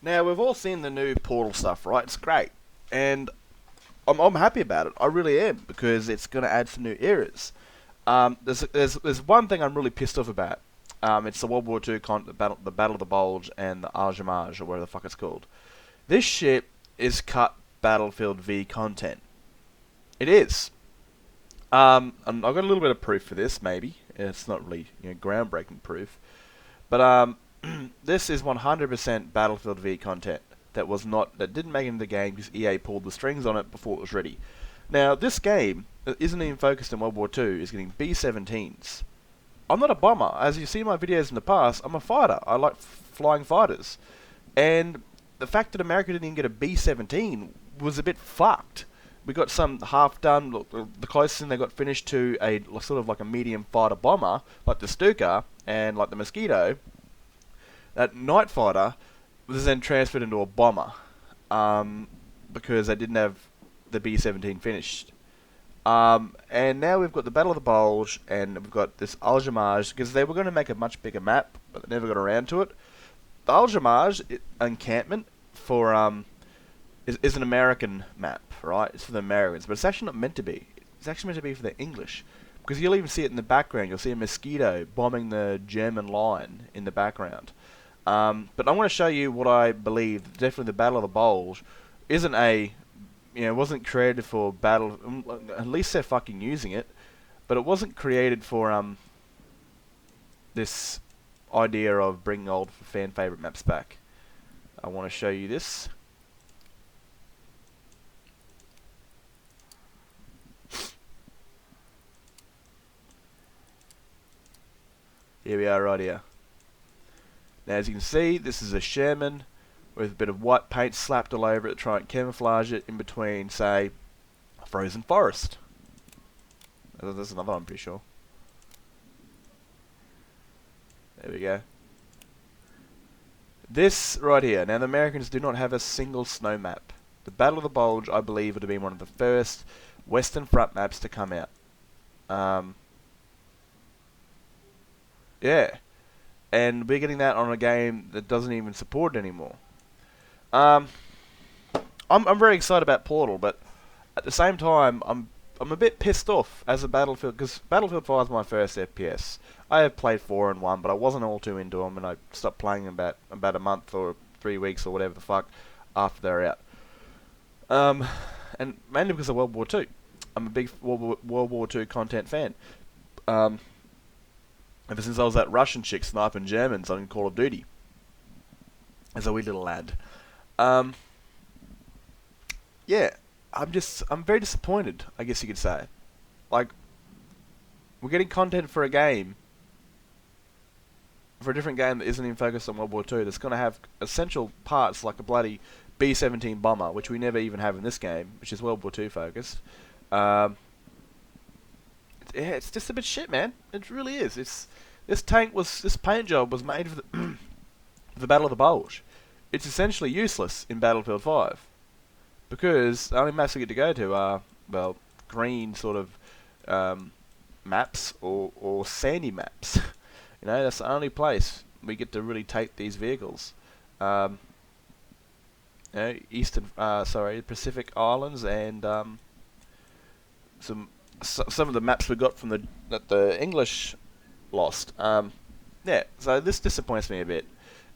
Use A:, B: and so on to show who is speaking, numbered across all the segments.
A: Now, we've all seen the new Portal stuff, right? It's great. And I'm happy about it. I really am, because it's going to add some new eras. There's one thing I'm really pissed off about. It's the World War II the Battle of the Bulge and the Arjamage, or whatever the fuck it's called. This shit is cut Battlefield V content. It is. And I've got a little bit of proof for this, maybe. It's not really groundbreaking proof. But this is 100% Battlefield V content that didn't make it into the game because EA pulled the strings on it before it was ready. Now, this game that isn't even focused on World War II is getting B-17s. I'm not a bomber. As you see in my videos in the past, I'm a fighter. I like flying fighters. And the fact that America didn't even get a B-17 was a bit fucked. We got some half done. Look, the closest thing they got finished to a sort of like a medium fighter bomber, like the Stuka and like the Mosquito. That night fighter was then transferred into a bomber, because they didn't have the B-17 finished. And now we've got the Battle of the Bulge, and we've got this Aljamaj, because they were going to make a much bigger map, but they never got around to it. The Aljamaj encampment is an American map, right? It's for the Americans, but it's actually not meant to be. It's actually meant to be for the English, because you'll even see it in the background. You'll see a Mosquito bombing the German line in the background. But I want to show you what I believe. Definitely, the Battle of the Bulge wasn't created for battle. At least they're fucking using it, but it wasn't created for this idea of bringing old fan favorite maps back. I want to show you this. Here we are, right here. Now, as you can see, this is a Sherman with a bit of white paint slapped all over it to try and camouflage it in between, say, a frozen forest. There's another one, I'm pretty sure. There we go. This right here. Now, the Americans do not have a single snow map. The Battle of the Bulge, I believe, would have been one of the first Western Front maps to come out. Yeah. And we're getting that on a game that doesn't even support it anymore. I'm very excited about Portal, but at the same time, I'm a bit pissed off as a Battlefield, because Battlefield 5 is my first FPS. I have played 4 and 1, but I wasn't all too into them, and I stopped playing them about a month or 3 weeks or whatever the fuck after they're out. And mainly because of World War II. I'm a big World War II content fan. Ever since I was that Russian chick sniping Germans on Call of Duty as a wee little lad. Yeah, I'm very disappointed, I guess you could say. Like, we're getting content for a game, for a different game that isn't even focused on World War II, that's going to have essential parts like a bloody B-17 bomber, which we never even have in this game, which is World War II focused. Yeah, it's just a bit shit, man. It really is. This paint job was made for the, for the Battle of the Bulge. It's essentially useless in Battlefield 5 because the only maps we get to go to are green sort of maps or sandy maps. That's the only place we get to really take these vehicles. Pacific Islands and some of the maps we got from that the English lost. Yeah, so this disappoints me a bit.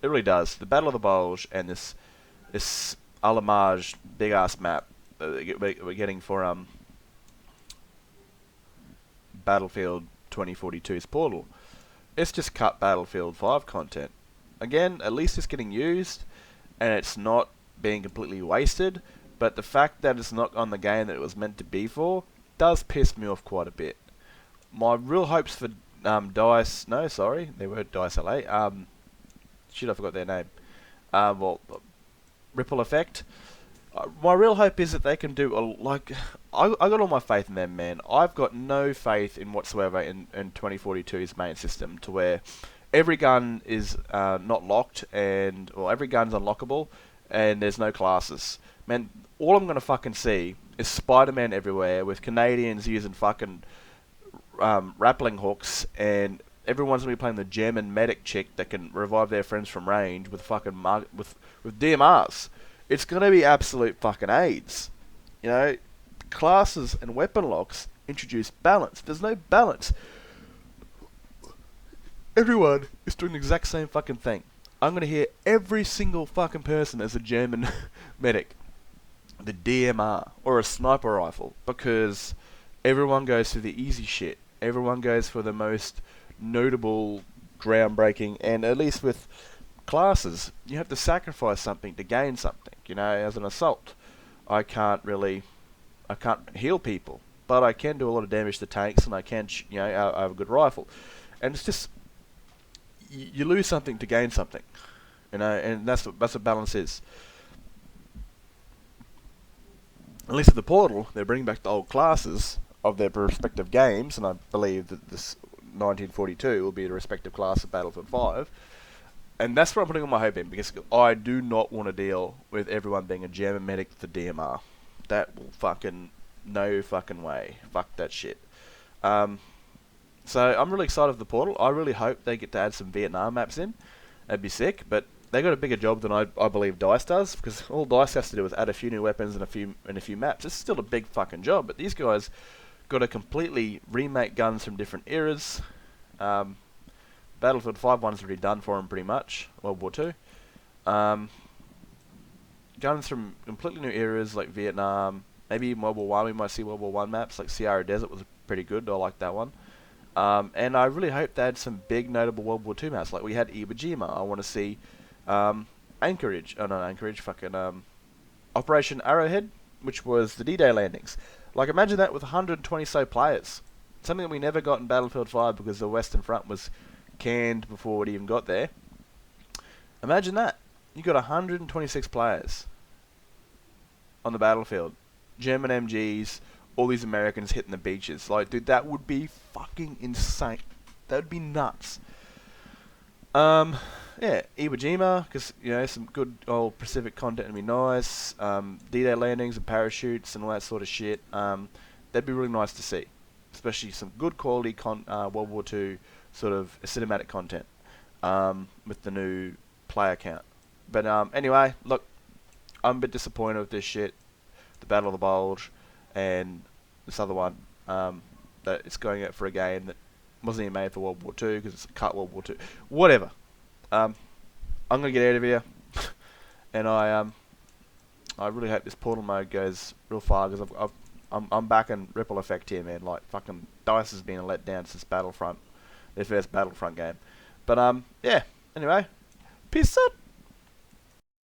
A: It really does. The Battle of the Bulge and this Alamage big ass map that we're getting for Battlefield 2042's Portal. It's just cut Battlefield 5 content. Again, at least it's getting used and it's not being completely wasted. But the fact that it's not on the game that it was meant to be for does piss me off quite a bit. My real hopes for DICE... No, sorry. They were DICE LA. Shit, I forgot their name. Ripple Effect. My real hope is that they can do... I got all my faith in them, man. I've got no faith in whatsoever in 2042's main system to where every gun is not locked or every gun's unlockable and there's no classes. Man, all I'm going to fucking see is Spider-Man everywhere with Canadians using fucking rappling hooks and Everyone's gonna be playing the German medic chick that can revive their friends from range with fucking with DMRs. It's gonna be absolute fucking AIDS. You know, classes and weapon locks introduce balance. There's no balance. Everyone is doing the exact same fucking thing. I'm gonna hear every single fucking person as a German medic, the DMR or a sniper rifle, because everyone goes for the easy shit. Everyone goes for the most notable, groundbreaking, and at least with classes, you have to sacrifice something to gain something. You know, as an assault, I can't heal people, but I can do a lot of damage to tanks, and I can, I have a good rifle, and it's just you lose something to gain something, you know, and that's what balance is. At least at the Portal, they're bringing back the old classes of their respective games, and I believe that this 1942 will be the respective class of Battlefield 5. And that's what I'm putting all my hope in, because I do not want to deal with everyone being a German medic with the DMR. That will fucking... no fucking way. Fuck that shit. So I'm really excited for the Portal. I really hope they get to add some Vietnam maps in. That'd be sick, but they got a bigger job than I believe DICE does, because all DICE has to do is add a few new weapons and a few maps. It's still a big fucking job, but these guys got to completely remake guns from different eras. Battlefield 5 one's already done for them pretty much. World War 2. Guns from completely new eras like Vietnam. Maybe in World War 1 we might see World War 1 maps, like Sahara Desert was pretty good. I like that one. And I really hope they had some big notable World War 2 maps. Like we had Iwo Jima. I want to see Anchorage. Oh, not Anchorage. Fucking Operation Arrowhead, which was the D-Day landings. Like imagine that with 120 so players. Something that we never got in Battlefield 5 because the Western Front was canned before it even got there. Imagine that. You got 126 players on the battlefield. German MGs, all these Americans hitting the beaches. Like, dude, that would be fucking insane. That would be nuts. Yeah, Iwo Jima, because, you know, some good old Pacific content would be nice. D-Day landings and parachutes and all that sort of shit. That'd be really nice to see. Especially some good quality World War II sort of cinematic content with the new player count. But anyway, look, I'm a bit disappointed with this shit. The Battle of the Bulge and this other one that it's going out for a game that wasn't even made for World War II because it's a cut World War II. Whatever. I'm gonna get out of here, and I really hope this Portal mode goes real far because I'm back in Ripple Effect here, man. Like fucking DICE has been a letdown since Battlefront, their first Battlefront game. But yeah. Anyway, peace out.